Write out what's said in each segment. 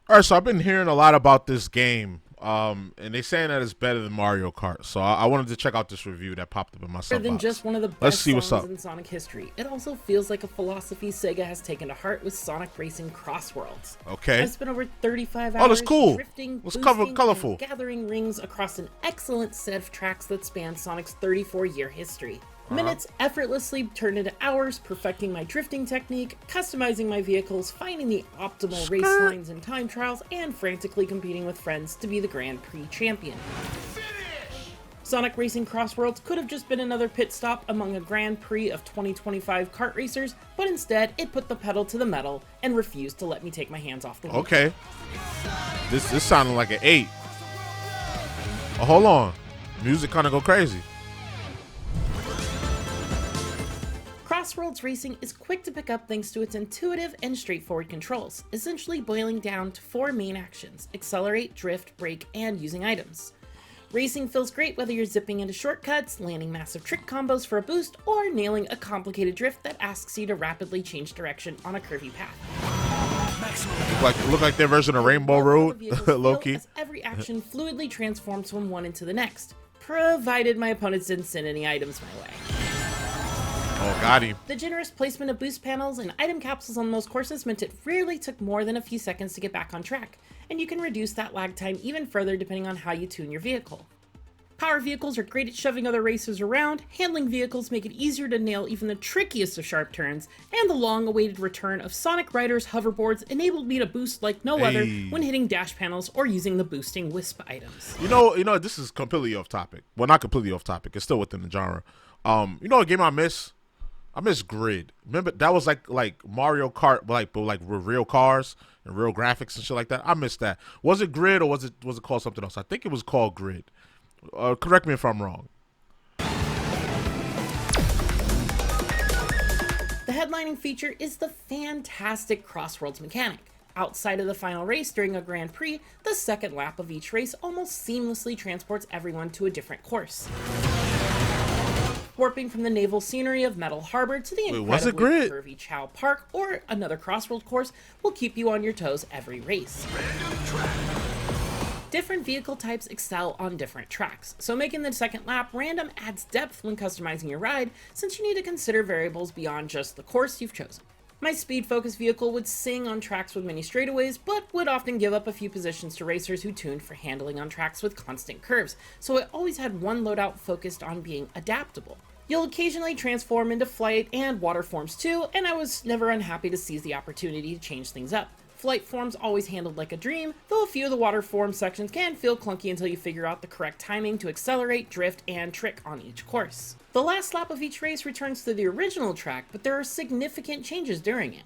All right, so I've been hearing a lot about this game, and they saying that it's better than Mario Kart. So I wanted to check out this review that popped up in my More sub than box. just one of the Let's best see what's songs up. in Sonic history, it also feels like a philosophy Sega has taken to heart with Sonic Racing CrossWorlds. Okay. I've spent over 35 Oh, that's hours cool. drifting, Let's cover boosting, colorful. and gathering rings across an excellent set of tracks that span Sonic's 34-year history. Minutes effortlessly turned into hours, perfecting my drifting technique, customizing my vehicles, finding the optimal race Skirt. lines and time trials, and frantically competing with friends to be the Grand Prix champion. Sonic Racing CrossWorlds could have just been another pit stop among a Grand Prix of 2025 kart racers, but instead it put the pedal to the metal and refused to let me take my hands off the wheel. Okay. This sounded like an 8. Oh, hold on. Music kind of go crazy. CrossWorlds Racing is quick to pick up thanks to its intuitive and straightforward controls, essentially boiling down to 4 main actions: accelerate, drift, brake, and using items. Racing feels great whether you're zipping into shortcuts, landing massive trick combos for a boost, or nailing a complicated drift that asks you to rapidly change direction on a curvy path. Look like their version of Rainbow Road, low key. As every action fluidly transforms from one into the next, provided my opponents didn't send any items my way. Oh, got him. The generous placement of boost panels and item capsules on most courses meant it rarely took more than a few seconds to get back on track, and you can reduce that lag time even further depending on how you tune your vehicle. Power vehicles are great at shoving other racers around, handling vehicles make it easier to nail even the trickiest of sharp turns, and the long-awaited return of Sonic Riders hoverboards enabled me to boost like no other when hitting dash panels or using the boosting wisp items. You know, this is completely off topic. Well, not completely off topic. It's still within the genre. You know what game I miss? I miss Grid. Remember that was like Mario Kart, but like with real cars and real graphics and shit like that. I miss that. Was it Grid or was it called something else? I think it was called Grid. Correct me if I'm wrong. The headlining feature is the fantastic CrossWorlds mechanic. Outside of the final race during a Grand Prix, the second lap of each race almost seamlessly transports everyone to a different course. Warping from the naval scenery of Metal Harbor to the incredibly curvy Chow Park or another CrossWorld course will keep you on your toes every race. Different vehicle types excel on different tracks, so making the second lap random adds depth when customizing your ride, since you need to consider variables beyond just the course you've chosen. My speed-focused vehicle would sing on tracks with many straightaways, but would often give up a few positions to racers who tuned for handling on tracks with constant curves, so I always had one loadout focused on being adaptable. You'll occasionally transform into flight and water forms too, and I was never unhappy to seize the opportunity to change things up. Flight forms always handled like a dream, though a few of the water form sections can feel clunky until you figure out the correct timing to accelerate, drift, and trick on each course. The last lap of each race returns to the original track, but there are significant changes during it.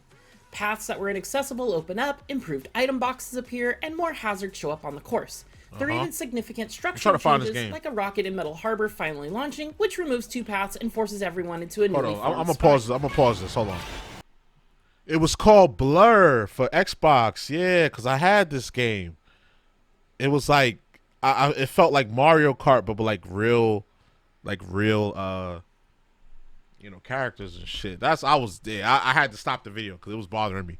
Paths that were inaccessible open up, improved item boxes appear, and more hazards show up on the course. There are even significant structural changes, like a rocket in Metal Harbor finally launching, which removes 2 paths and forces everyone into a newly formed I'm gonna pause this. Hold on. It was called Blur for Xbox. Yeah, because I had this game. It was like it felt like Mario Kart, but like real, characters and shit. I was there. I had to stop the video because it was bothering me.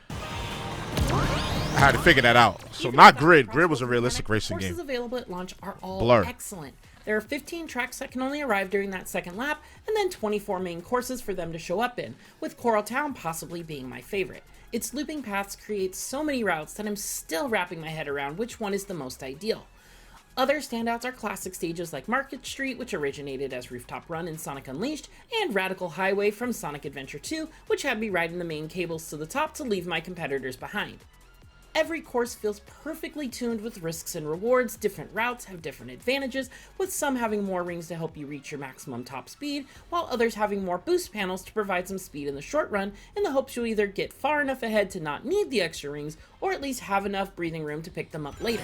I had to figure that out. So Even not without Grid. the Grid was a CrossWorlds realistic mechanic, racing courses game. available at launch are all Blur. excellent. There are 15 tracks that can only arrive during that second lap, and then 24 main courses for them to show up in, with Coral Town possibly being my favorite. Its looping paths create so many routes that I'm still wrapping my head around which one is the most ideal. Other standouts are classic stages like Market Street, which originated as Rooftop Run in Sonic Unleashed, and Radical Highway from Sonic Adventure 2, which had me riding the main cables to the top to leave my competitors behind. Every course feels perfectly tuned with risks and rewards. Different routes have different advantages, with some having more rings to help you reach your maximum top speed, while others having more boost panels to provide some speed in the short run in the hopes you'll either get far enough ahead to not need the extra rings, or at least have enough breathing room to pick them up later.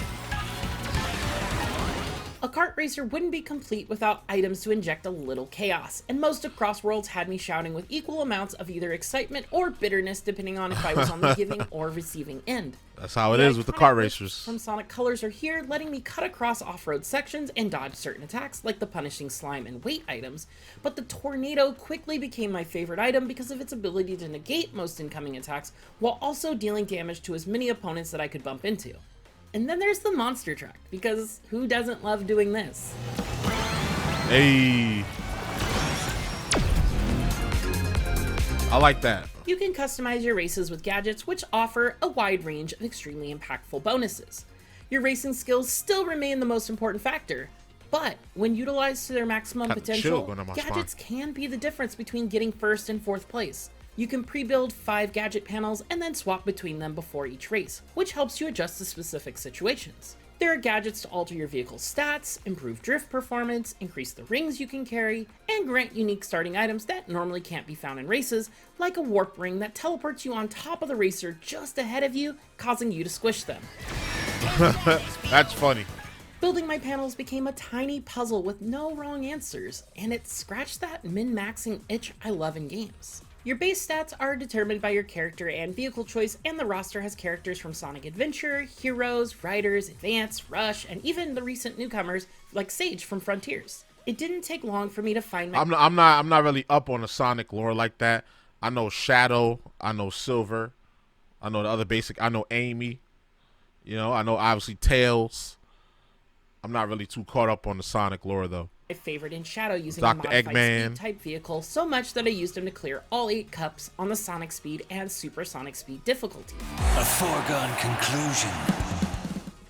A kart racer wouldn't be complete without items to inject a little chaos, and most of CrossWorlds had me shouting with equal amounts of either excitement or bitterness depending on if I was on the giving or receiving end. That's how it is with the kart racers. From Sonic Colors are here, letting me cut across off-road sections and dodge certain attacks like the punishing slime and weight items, but the tornado quickly became my favorite item because of its ability to negate most incoming attacks while also dealing damage to as many opponents that I could bump into. And then there's the monster truck, because who doesn't love doing this? Hey. I like that. You can customize your races with gadgets which offer a wide range of extremely impactful bonuses. Your racing skills still remain the most important factor, but when utilized to their maximum potential, gadgets can be the difference between getting first and fourth place. You can pre-build 5 gadget panels and then swap between them before each race, which helps you adjust to specific situations. There are gadgets to alter your vehicle's stats, improve drift performance, increase the rings you can carry, and grant unique starting items that normally can't be found in races, like a warp ring that teleports you on top of the racer just ahead of you, causing you to squish them. That's funny. Building my panels became a tiny puzzle with no wrong answers, and it scratched that min-maxing itch I love in games. Your base stats are determined by your character and vehicle choice, and the roster has characters from Sonic Adventure, Heroes, Riders, Advance, Rush, and even the recent newcomers like Sage from Frontiers. It didn't take long for me to find my- I'm not really up on the Sonic lore like that. I know Shadow, I know Silver, I know the other basic, I know Amy, you know, I know obviously Tails. I'm not really too caught up on the Sonic lore though. My favorite in Shadow using Dr. a modified Eggman. speed type vehicle so much that I used him to clear all 8 cups on the Sonic Speed and Super Sonic Speed difficulty. A foregone conclusion.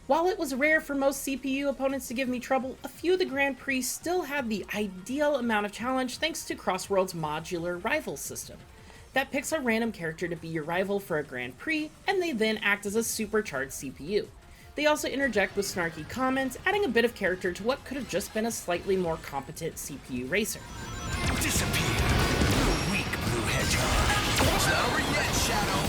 While it was rare for most CPU opponents to give me trouble, a few of the Grand Prix still had the ideal amount of challenge thanks to CrossWorlds' modular rival system. That picks a random character to be your rival for a Grand Prix, and they then act as a supercharged CPU. They also interject with snarky comments, adding a bit of character to what could have just been a slightly more competent CPU racer. Disappear, you weak blue hedgehog. It's not over yet, Shadow.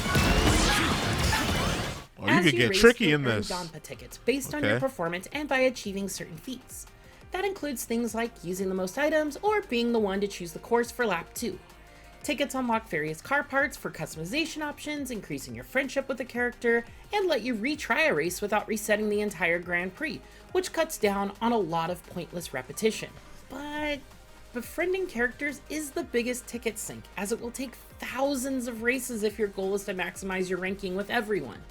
Oh, you could get tricky in this. Donpa tickets based on your performance and by achieving certain feats. That includes things like using the most items or being the one to choose the course for lap 2. Tickets unlock various car parts for customization options, increasing your friendship with the character, and let you retry a race without resetting the entire Grand Prix, which cuts down on a lot of pointless repetition. But befriending characters is the biggest ticket sink, as it will take thousands of races if your goal is to maximize your ranking with everyone.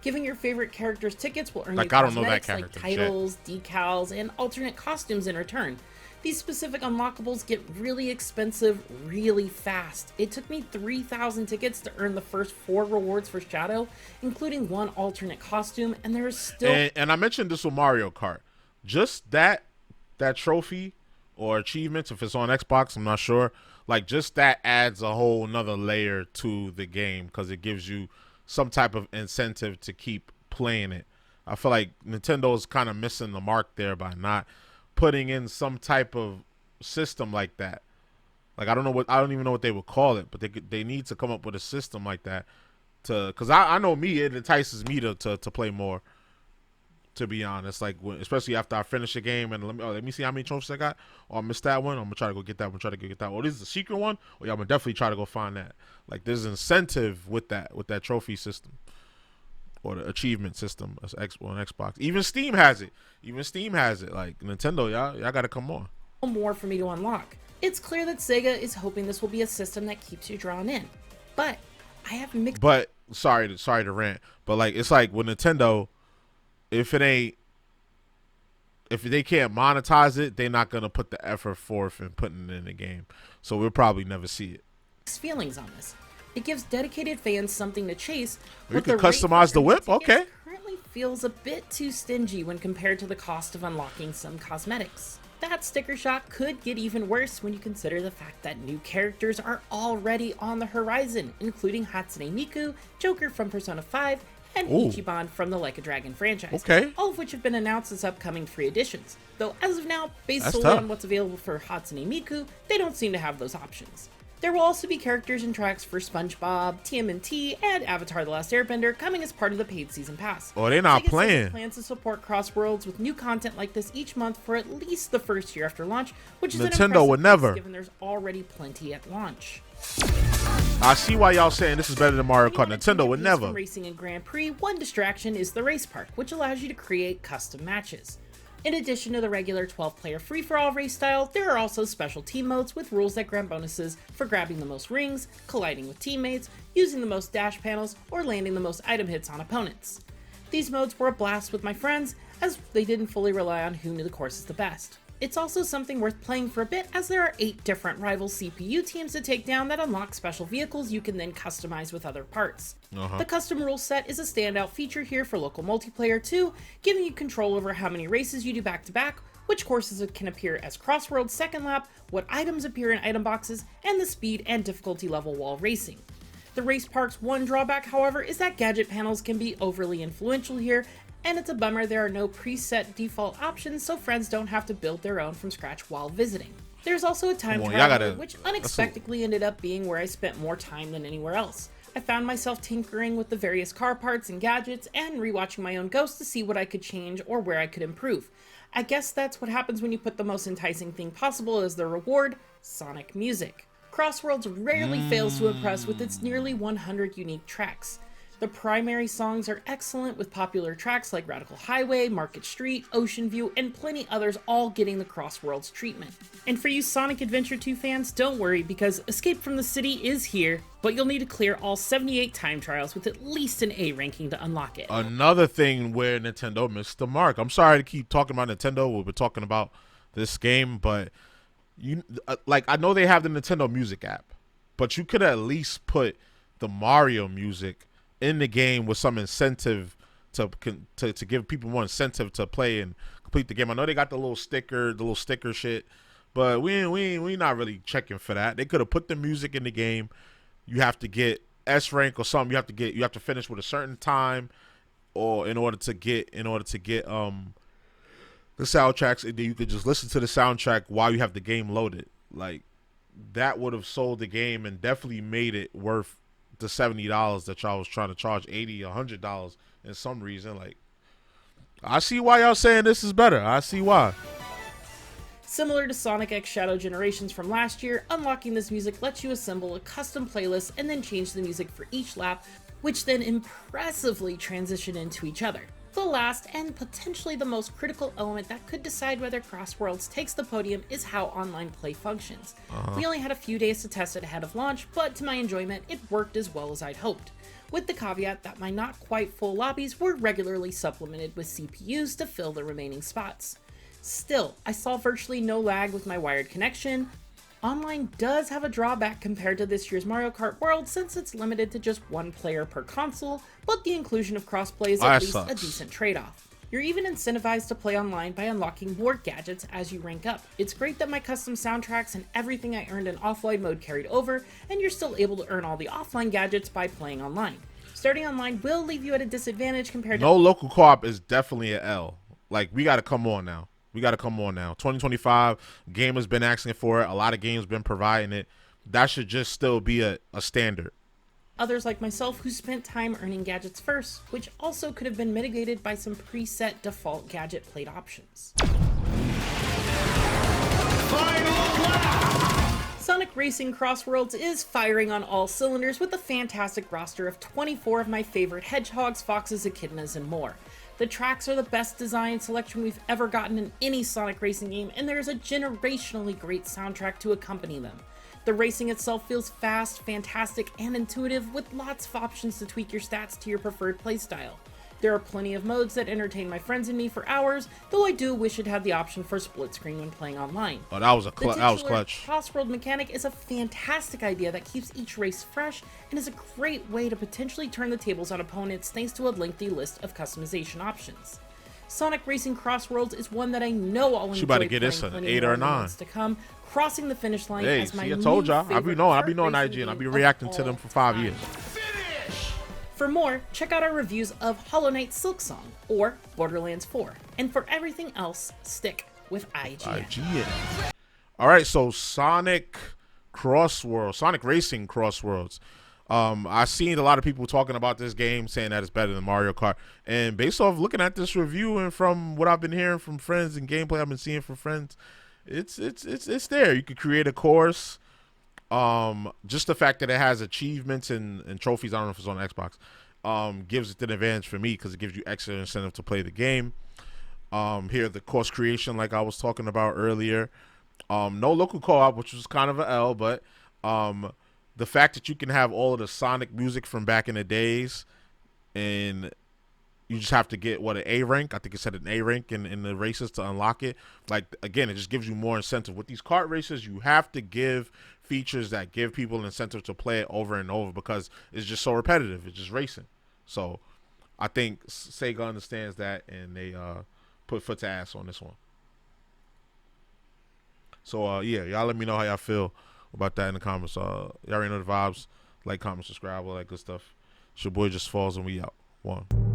Giving your favorite characters tickets will earn you cosmetics like titles, decals, and alternate costumes in return. These specific unlockables get really expensive really fast. It took me 3,000 tickets to earn the first 4 rewards for Shadow, including 1 alternate costume, and there's still... And I mentioned this with Mario Kart. Just that trophy or achievements, if it's on Xbox, I'm not sure. Like, just that adds a whole nother layer to the game because it gives you some type of incentive to keep playing it. I feel like Nintendo is kind of missing the mark there by not putting in some type of system like that. Like, I don't even know what they would call it, but they need to come up with a system like that because I know me, it entices me to play more, to be honest. Like, especially after I finish a game and let me see how many trophies I got. Oh, I missed that one. I'm gonna try to go get that one. Oh, this is the secret one. Oh yeah, I'm gonna definitely try to go find that. Like, there's incentive with that trophy system or the achievement system on Xbox. Even Steam has it. Like, Nintendo, y'all gotta come on. More for me to unlock. It's clear that Sega is hoping this will be a system that keeps you drawn in, but I have mixed. But sorry to rant, but like, it's like with Nintendo, if they can't monetize it, they're not gonna put the effort forth in putting it in the game. So we'll probably never see it. Feelings on this. It gives dedicated fans something to chase. You can customize the whip. Okay. Currently feels a bit too stingy when compared to the cost of unlocking some cosmetics. That sticker shock could get even worse when you consider the fact that new characters are already on the horizon, including Hatsune Miku, Joker from Persona 5, and Ichiban from the Like a Dragon franchise. Okay. All of which have been announced as upcoming free additions. Though as of now, based solely on what's available for Hatsune Miku, they don't seem to have those options. There will also be characters and tracks for SpongeBob, TMNT, and Avatar: The Last Airbender coming as part of the paid season pass. Oh, they're not Sega says playing. it plans to support CrossWorlds with new content like this each month for at least the first year after launch, which is an Nintendo impressive would pace never. given there's already plenty at launch. I see why y'all saying this is better than Mario Kart. When you want to Nintendo would change your pace never. from racing and Grand Prix, one distraction is the race park, which allows you to create custom matches. In addition to the regular 12-player free-for-all race style, there are also special team modes with rules that grant bonuses for grabbing the most rings, colliding with teammates, using the most dash panels, or landing the most item hits on opponents. These modes were a blast with my friends, as they didn't fully rely on who knew the courses the best. It's also something worth playing for a bit, as there are 8 different rival CPU teams to take down that unlock special vehicles you can then customize with other parts. The custom rule set is a standout feature here for local multiplayer too, giving you control over how many races you do back to back, which courses can appear as CrossWorlds second lap, what items appear in item boxes, and the speed and difficulty level while racing. The race park's one drawback, however, is that gadget panels can be overly influential here, and it's a bummer there are no preset default options so friends don't have to build their own from scratch while visiting. There's also a time trial mode, which unexpectedly ended up being where I spent more time than anywhere else. I found myself tinkering with the various car parts and gadgets and rewatching my own Ghost to see what I could change or where I could improve. I guess that's what happens when you put the most enticing thing possible as the reward: Sonic music. CrossWorlds rarely fails to impress with its nearly 100 unique tracks. The primary songs are excellent, with popular tracks like Radical Highway, Market Street, Ocean View, and plenty others all getting the CrossWorlds treatment. And for you Sonic Adventure 2 fans, don't worry, because Escape from the City is here, but you'll need to clear all 78 time trials with at least an A ranking to unlock it. Another thing where Nintendo missed the mark. I'm sorry to keep talking about Nintendo. We've been talking about this game, but I know they have the Nintendo Music app, but you could at least put the Mario music in the game with some incentive to give people more incentive to play and complete the game. I know they got the little sticker shit, but we not really checking for that. They could have put the music in the game. You have to get S rank or something. You have to finish with a certain time, or in order to get the soundtracks, and then you could just listen to the soundtrack while you have the game loaded. Like, that would have sold the game and definitely made it worth the $70 that y'all was trying to charge, $80, $100 in some reason. Like, I see why y'all saying this is better. I see why. Similar to Sonic X Shadow Generations from last year, unlocking this music lets you assemble a custom playlist and then change the music for each lap, which then impressively transition into each other. The last and potentially the most critical element that could decide whether CrossWorlds takes the podium is how online play functions. We only had a few days to test it ahead of launch, but to my enjoyment, it worked as well as I'd hoped, with the caveat that my not quite full lobbies were regularly supplemented with CPUs to fill the remaining spots. Still, I saw virtually no lag with my wired connection. Online does have a drawback compared to this year's Mario Kart World, since it's limited to just one player per console, but the inclusion of crossplay is at least a decent trade-off. You're even incentivized to play online by unlocking more gadgets as you rank up. It's great that my custom soundtracks and everything I earned in offline mode carried over, and you're still able to earn all the offline gadgets by playing online. Starting online will leave you at a disadvantage compared to— No local co-op is definitely an L. Like, we got to come on now. 2025, game has been asking for it. A lot of games been providing it. That should just still be a standard. Others like myself who spent time earning gadgets first, which also could have been mitigated by some preset default gadget plate options. Sonic Racing CrossWorlds is firing on all cylinders with a fantastic roster of 24 of my favorite hedgehogs, foxes, echidnas, and more. The tracks are the best design selection we've ever gotten in any Sonic racing game, and there's a generationally great soundtrack to accompany them. The racing itself feels fast, fantastic, and intuitive, with lots of options to tweak your stats to your preferred playstyle. There are plenty of modes that entertain my friends and me for hours, though I do wish it had the option for split screen when playing online. Oh, that was clutch. Cross-world mechanic is a fantastic idea that keeps each race fresh and is a great way to potentially turn the tables on opponents thanks to a lengthy list of customization options. Sonic Racing CrossWorlds is one that I know I'll enjoy playing an 8 or a 9 to come, crossing the finish line as my I told y'all. I be knowing IG and I be reacting to them for 5 years. For more, check out our reviews of Hollow Knight Silksong or Borderlands 4. And for everything else, stick with IGN. All right, so Sonic CrossWorlds, Sonic Racing CrossWorlds. I seen a lot of people talking about this game, saying that it's better than Mario Kart. And based off looking at this review and from what I've been hearing from friends and gameplay I've been seeing from friends, it's there. You could create a course. Just the fact that it has achievements and trophies. I don't know if it's on Xbox. Gives it an advantage for me because it gives you extra incentive to play the game. Here the course creation, like I was talking about earlier. No local co-op, which was kind of an L, but the fact that you can have all of the Sonic music from back in the days, and you just have to get an A rank. I think it said an A rank in the races to unlock it. Like, again, it just gives you more incentive. With these kart races, you have to give features that give people an incentive to play it over and over because it's just so repetitive. It's just racing. So I think Sega understands that, and they put foot to ass on this one. So yeah, y'all let me know how y'all feel about that in the comments. Y'all already know the vibes. Like, comment, subscribe, all that good stuff. It's your boy JusticeXFalls, and we out. One.